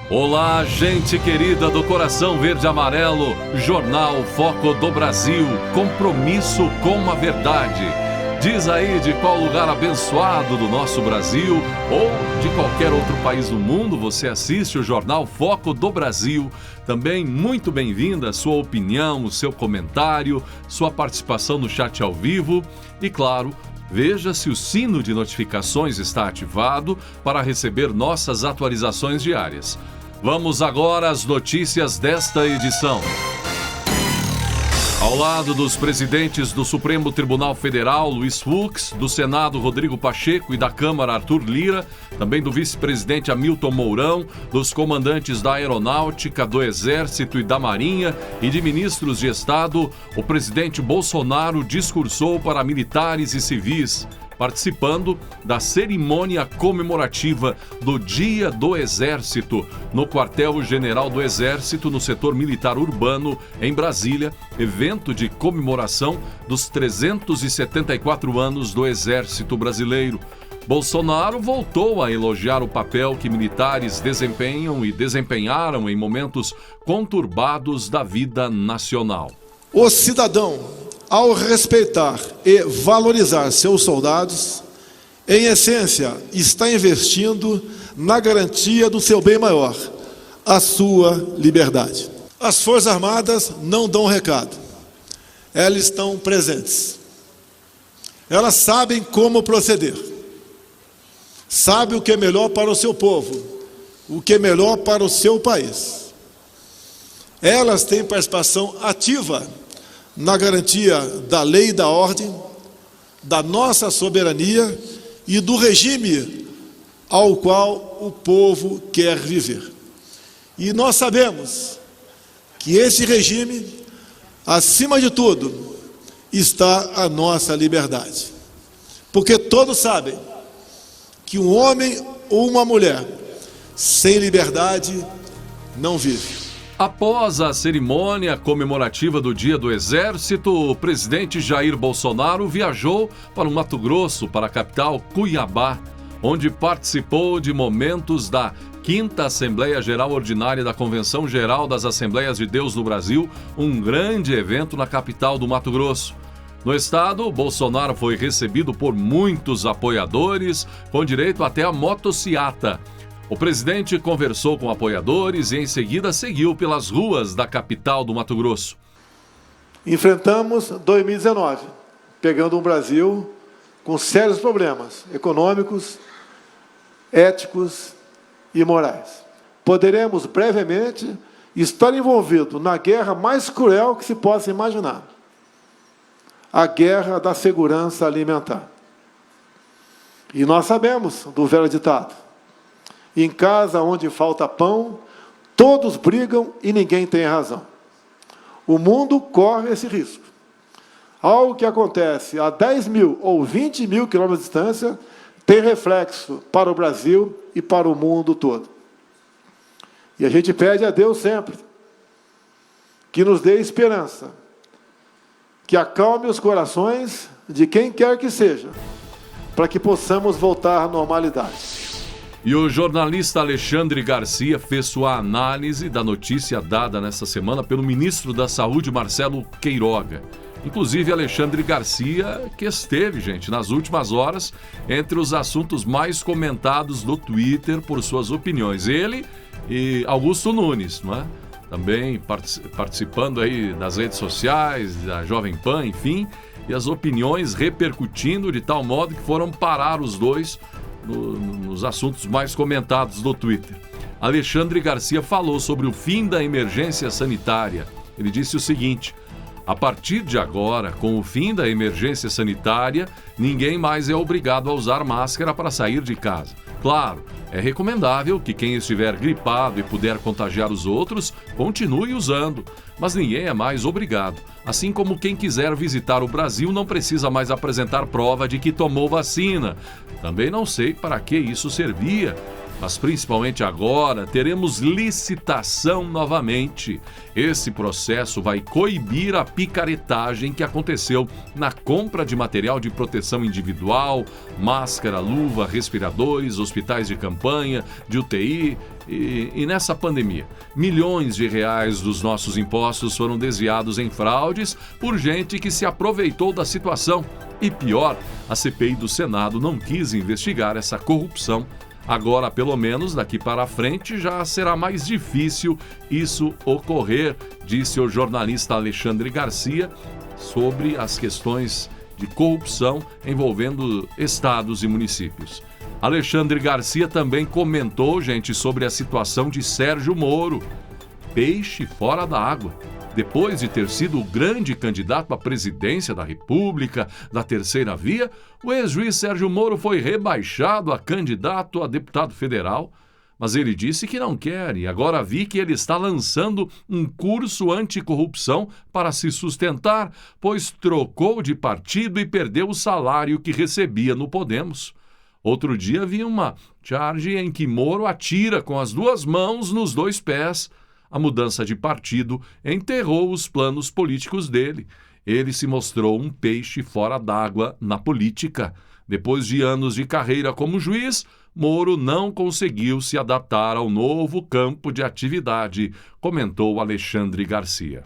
Olá, gente querida do Coração Verde e Amarelo, Jornal Foco do Brasil, compromisso com a verdade. Diz aí de qual lugar abençoado do nosso Brasil ou de qualquer outro país do mundo você assiste o Jornal Foco do Brasil. Também muito bem-vinda a sua opinião, o seu comentário, sua participação no chat ao vivo e, claro, veja se o sino de notificações está ativado para receber nossas atualizações diárias. Vamos agora às notícias desta edição. Ao lado dos presidentes do Supremo Tribunal Federal, Luiz Fux, do Senado, Rodrigo Pacheco e da Câmara, Arthur Lira, também do vice-presidente Hamilton Mourão, dos comandantes da Aeronáutica, do Exército e da Marinha e de ministros de Estado, o presidente Bolsonaro discursou para militares e civis, participando da cerimônia comemorativa do Dia do Exército, no Quartel-General do Exército, no setor militar urbano, em Brasília, evento de comemoração dos 374 anos do Exército Brasileiro. Bolsonaro voltou a elogiar o papel que militares desempenham e desempenharam em momentos conturbados da vida nacional. O cidadão, ao respeitar e valorizar seus soldados, em essência, está investindo na garantia do seu bem maior, a sua liberdade. As Forças Armadas não dão recado, elas estão presentes. Elas sabem como proceder, sabem o que é melhor para o seu povo, o que é melhor para o seu país. Elas têm participação ativa na garantia da lei e da ordem, da nossa soberania e do regime ao qual o povo quer viver. E nós sabemos que esse regime, acima de tudo, está a nossa liberdade. Porque todos sabem que um homem ou uma mulher sem liberdade não vive. Após a cerimônia comemorativa do Dia do Exército, o presidente Jair Bolsonaro viajou para o Mato Grosso, para a capital Cuiabá, onde participou de momentos da 5ª Assembleia Geral Ordinária da Convenção Geral das Assembleias de Deus no Brasil, um grande evento na capital do Mato Grosso. No estado, Bolsonaro foi recebido por muitos apoiadores, com direito até a motociata. O presidente conversou com apoiadores e, em seguida, seguiu pelas ruas da capital do Mato Grosso. Enfrentamos 2019, pegando um Brasil com sérios problemas econômicos, éticos e morais. Poderemos, brevemente, estar envolvidos na guerra mais cruel que se possa imaginar. A guerra da segurança alimentar. E nós sabemos do velho ditado: em casa onde falta pão, todos brigam e ninguém tem razão. O mundo corre esse risco. Algo que acontece a 10 mil ou 20 mil quilômetros de distância tem reflexo para o Brasil e para o mundo todo. E a gente pede a Deus sempre que nos dê esperança, que acalme os corações de quem quer que seja, para que possamos voltar à normalidade. E o jornalista Alexandre Garcia fez sua análise da notícia dada nesta semana pelo ministro da Saúde, Marcelo Queiroga. Inclusive, Alexandre Garcia, que esteve, gente, nas últimas horas, entre os assuntos mais comentados do Twitter por suas opiniões. Ele e Augusto Nunes, não é? Também participando aí das redes sociais, da Jovem Pan, enfim, e as opiniões repercutindo de tal modo que foram parar os dois nos assuntos mais comentados do Twitter. Alexandre Garcia falou sobre o fim da emergência sanitária. Ele disse o seguinte: a partir de agora, com o fim da emergência sanitária, ninguém mais é obrigado a usar máscara para sair de casa. Claro, é recomendável que quem estiver gripado e puder contagiar os outros, continue usando, mas ninguém é mais obrigado. Assim como quem quiser visitar o Brasil não precisa mais apresentar prova de que tomou vacina. Também não sei para que isso servia, Mas principalmente agora, teremos licitação novamente. Esse processo vai coibir a picaretagem que aconteceu na compra de material de proteção individual, máscara, luva, respiradores, hospitais de campanha, de UTI e nessa pandemia. Milhões de reais dos nossos impostos foram desviados em fraudes por gente que se aproveitou da situação. E pior, a CPI do Senado não quis investigar essa corrupção. Agora, pelo menos, daqui para frente, já será mais difícil isso ocorrer, disse o jornalista Alexandre Garcia sobre as questões de corrupção envolvendo estados e municípios. Alexandre Garcia também comentou, gente, sobre a situação de Sérgio Moro. Peixe fora da água. Depois de ter sido o grande candidato à presidência da República, da terceira via, o ex-juiz Sérgio Moro foi rebaixado a candidato a deputado federal. Mas ele disse que não quer e agora vi que ele está lançando um curso anticorrupção para se sustentar, pois trocou de partido e perdeu o salário que recebia no Podemos. Outro dia vi uma charge em que Moro atira com as duas mãos nos dois pés. A mudança de partido enterrou os planos políticos dele. Ele se mostrou um peixe fora d'água na política. Depois de anos de carreira como juiz, Moro não conseguiu se adaptar ao novo campo de atividade, comentou Alexandre Garcia.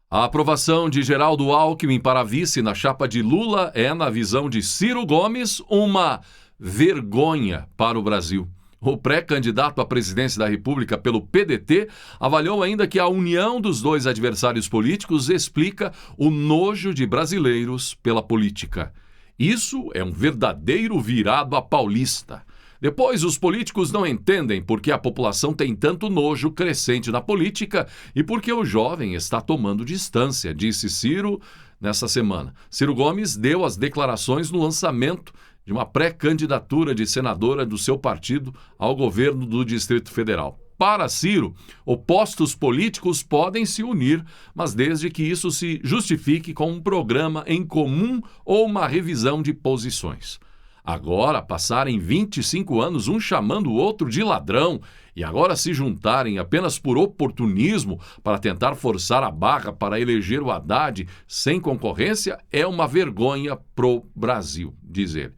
A aprovação de Geraldo Alckmin para vice na chapa de Lula é, na visão de Ciro Gomes, uma vergonha para o Brasil. O pré-candidato à presidência da República pelo PDT avaliou ainda que a união dos dois adversários políticos explica o nojo de brasileiros pela política. Isso é um verdadeiro virado à paulista. Depois, os políticos não entendem por que a população tem tanto nojo crescente na política e por que o jovem está tomando distância, disse Ciro nessa semana. Ciro Gomes deu as declarações no lançamento de uma pré-candidatura de senadora do seu partido ao governo do Distrito Federal. Para Ciro, opostos políticos podem se unir, mas desde que isso se justifique com um programa em comum ou uma revisão de posições. Agora, passarem 25 anos um chamando o outro de ladrão e agora se juntarem apenas por oportunismo para tentar forçar a barra para eleger o Haddad sem concorrência é uma vergonha pro Brasil, diz ele.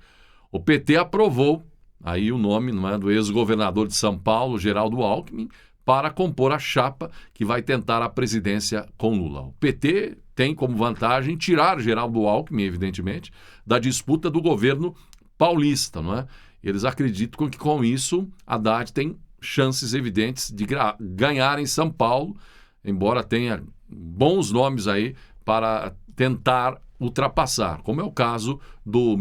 O PT aprovou aí o nome, não é, do ex-governador de São Paulo, Geraldo Alckmin, para compor a chapa que vai tentar a presidência com Lula. O PT tem como vantagem tirar Geraldo Alckmin, evidentemente, da disputa do governo paulista, não é? Eles acreditam que com isso Haddad tem chances evidentes de ganhar em São Paulo, embora tenha bons nomes aí para tentar ultrapassar, como é o caso do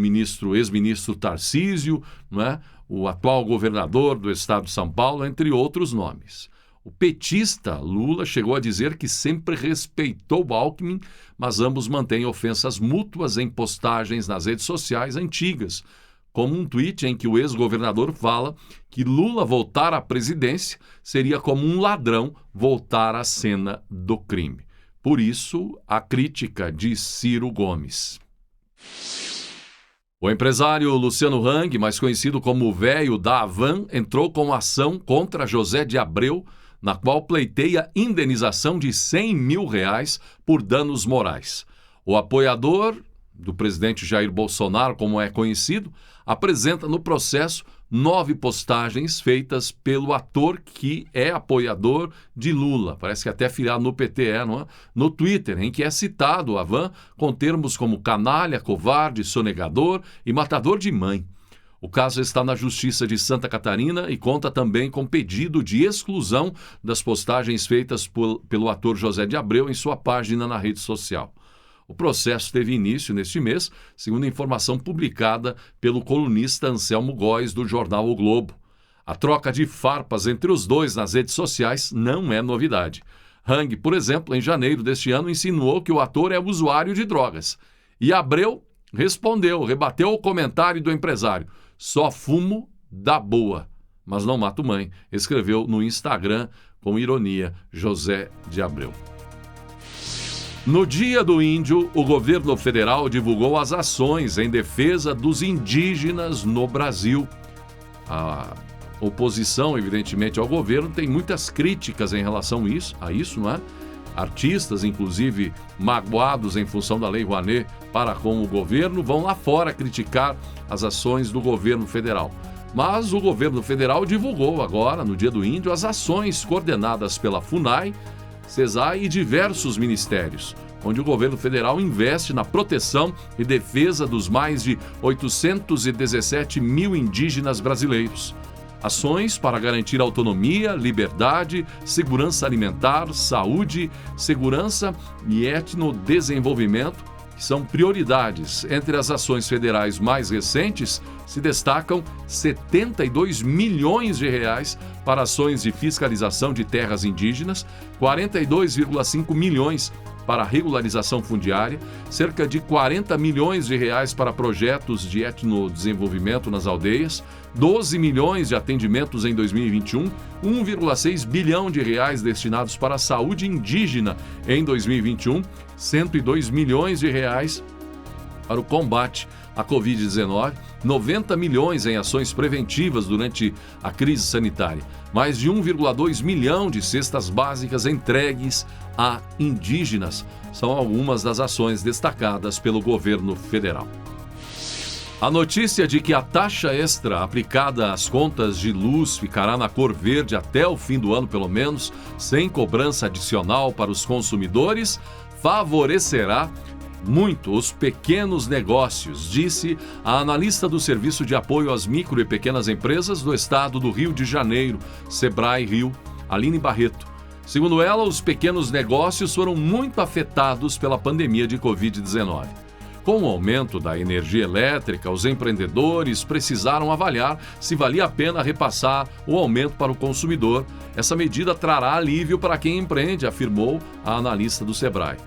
ex-ministro Tarcísio, não é? O atual governador do estado de São Paulo, entre outros nomes. O petista Lula chegou a dizer que sempre respeitou Alckmin, mas ambos mantêm ofensas mútuas em postagens nas redes sociais antigas, como um tweet em que o ex-governador fala que Lula voltar à presidência seria como um ladrão voltar à cena do crime. Por isso, a crítica de Ciro Gomes. O empresário Luciano Hang, mais conhecido como o Véio da Havan, entrou com ação contra José de Abreu, na qual pleiteia indenização de R$100 mil por danos morais. O apoiador do presidente Jair Bolsonaro, como é conhecido, apresenta no processo 9 postagens feitas pelo ator que é apoiador de Lula, parece que até filiado no PT, não é? No Twitter, em que é citado o Havan com termos como canalha, covarde, sonegador e matador de mãe. O caso está na Justiça de Santa Catarina e conta também com pedido de exclusão das postagens feitas pelo ator José de Abreu em sua página na rede social. O processo teve início neste mês, segundo informação publicada pelo colunista Anselmo Góes, do jornal O Globo. A troca de farpas entre os dois nas redes sociais não é novidade. Hang, por exemplo, em janeiro deste ano, insinuou que o ator é usuário de drogas. E Abreu rebateu o comentário do empresário. Só fumo da boa, mas não mato mãe, escreveu no Instagram, com ironia, José de Abreu. No Dia do Índio, o governo federal divulgou as ações em defesa dos indígenas no Brasil. A oposição, evidentemente, ao governo tem muitas críticas em relação a isso, não é? Artistas, inclusive, magoados em função da Lei Rouanet para com o governo, vão lá fora criticar as ações do governo federal. Mas o governo federal divulgou agora, no Dia do Índio, as ações coordenadas pela FUNAI, CESAI e diversos ministérios, onde o governo federal investe na proteção e defesa dos mais de 817 mil indígenas brasileiros. Ações para garantir autonomia, liberdade, segurança alimentar, saúde, segurança e etnodesenvolvimento, que são prioridades. Entre as ações federais mais recentes, se destacam 72 milhões de reais para ações de fiscalização de terras indígenas, 42,5 milhões para regularização fundiária, cerca de 40 milhões de reais para projetos de etnodesenvolvimento nas aldeias, 12 milhões de atendimentos em 2021, 1,6 bilhão de reais destinados para a saúde indígena em 2021, 102 milhões de reais para o combate à Covid-19, 90 milhões em ações preventivas durante a crise sanitária, mais de 1,2 milhão de cestas básicas entregues a indígenas. São algumas das ações destacadas pelo governo federal. A notícia de que a taxa extra aplicada às contas de luz ficará na cor verde até o fim do ano, pelo menos, sem cobrança adicional para os consumidores, favorecerá muito os pequenos negócios, disse a analista do Serviço de Apoio às Micro e Pequenas Empresas do Estado do Rio de Janeiro, Sebrae Rio, Aline Barreto. Segundo ela, os pequenos negócios foram muito afetados pela pandemia de Covid-19. Com o aumento da energia elétrica, os empreendedores precisaram avaliar se valia a pena repassar o aumento para o consumidor. Essa medida trará alívio para quem empreende, afirmou a analista do Sebrae.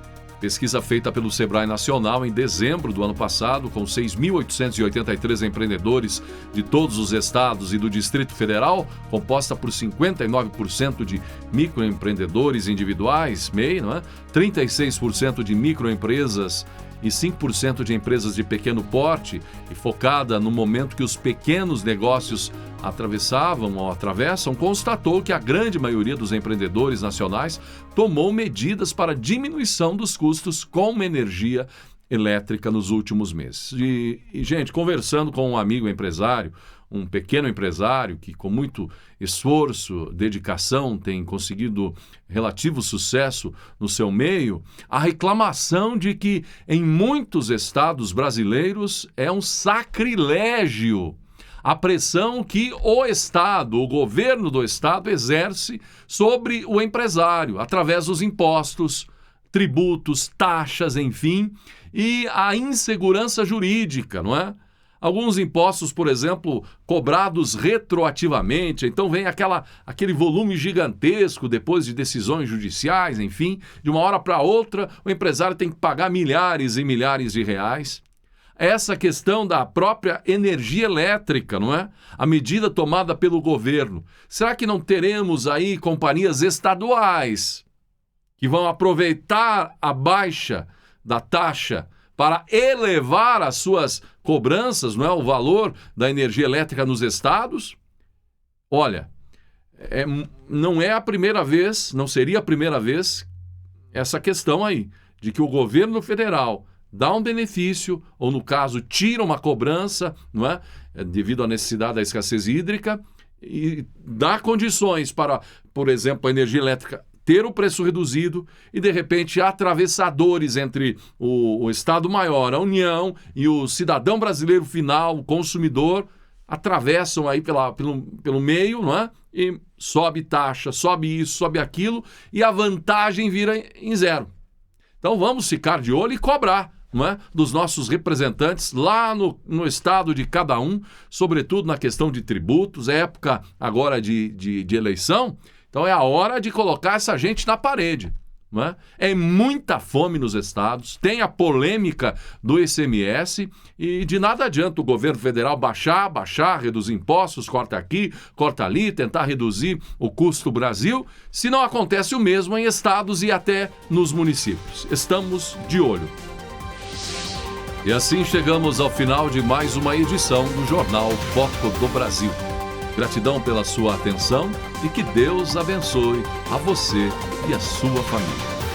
Pesquisa feita pelo Sebrae Nacional em dezembro do ano passado, com 6.883 empreendedores de todos os estados e do Distrito Federal, composta por 59% de microempreendedores individuais, MEI, 36% de microempresas e 5% de empresas de pequeno porte, e focada no momento que os pequenos negócios atravessam, constatou que a grande maioria dos empreendedores nacionais tomou medidas para diminuição dos custos com energia elétrica nos últimos meses. E, gente, conversando com um amigo empresário, um pequeno empresário que com muito esforço, dedicação, tem conseguido relativo sucesso no seu meio, a reclamação de que em muitos estados brasileiros é um sacrilégio a pressão que o governo do estado exerce sobre o empresário, através dos impostos, tributos, taxas, enfim, e a insegurança jurídica, não é? Alguns impostos, por exemplo, cobrados retroativamente, então vem aquele volume gigantesco depois de decisões judiciais, enfim, de uma hora para outra o empresário tem que pagar milhares e milhares de reais. Essa questão da própria energia elétrica, não é? A medida tomada pelo governo. Será que não teremos aí companhias estaduais que vão aproveitar a baixa da taxa para elevar as suas cobranças, não é, o valor da energia elétrica nos estados? Olha, não é a primeira vez, não seria a primeira vez essa questão aí, de que o governo federal dá um benefício, ou no caso, tira uma cobrança, não é, devido à necessidade da escassez hídrica, e dá condições para, por exemplo, a energia elétrica ter o preço reduzido e, de repente, atravessadores entre o Estado maior, a União, e o cidadão brasileiro final, o consumidor, atravessam aí pelo meio, não é? E sobe taxa, sobe isso, sobe aquilo, e a vantagem vira em zero. Então vamos ficar de olho e cobrar, não é, dos nossos representantes lá no estado de cada um, sobretudo na questão de tributos, é época agora de eleição. Então é a hora de colocar essa gente na parede. Não é? É muita fome nos estados, tem a polêmica do ICMS e de nada adianta o governo federal baixar, reduzir impostos, corta aqui, corta ali, tentar reduzir o custo do Brasil, se não acontece o mesmo em estados e até nos municípios. Estamos de olho. E assim chegamos ao final de mais uma edição do Jornal Foco do Brasil. Gratidão pela sua atenção e que Deus abençoe a você e a sua família.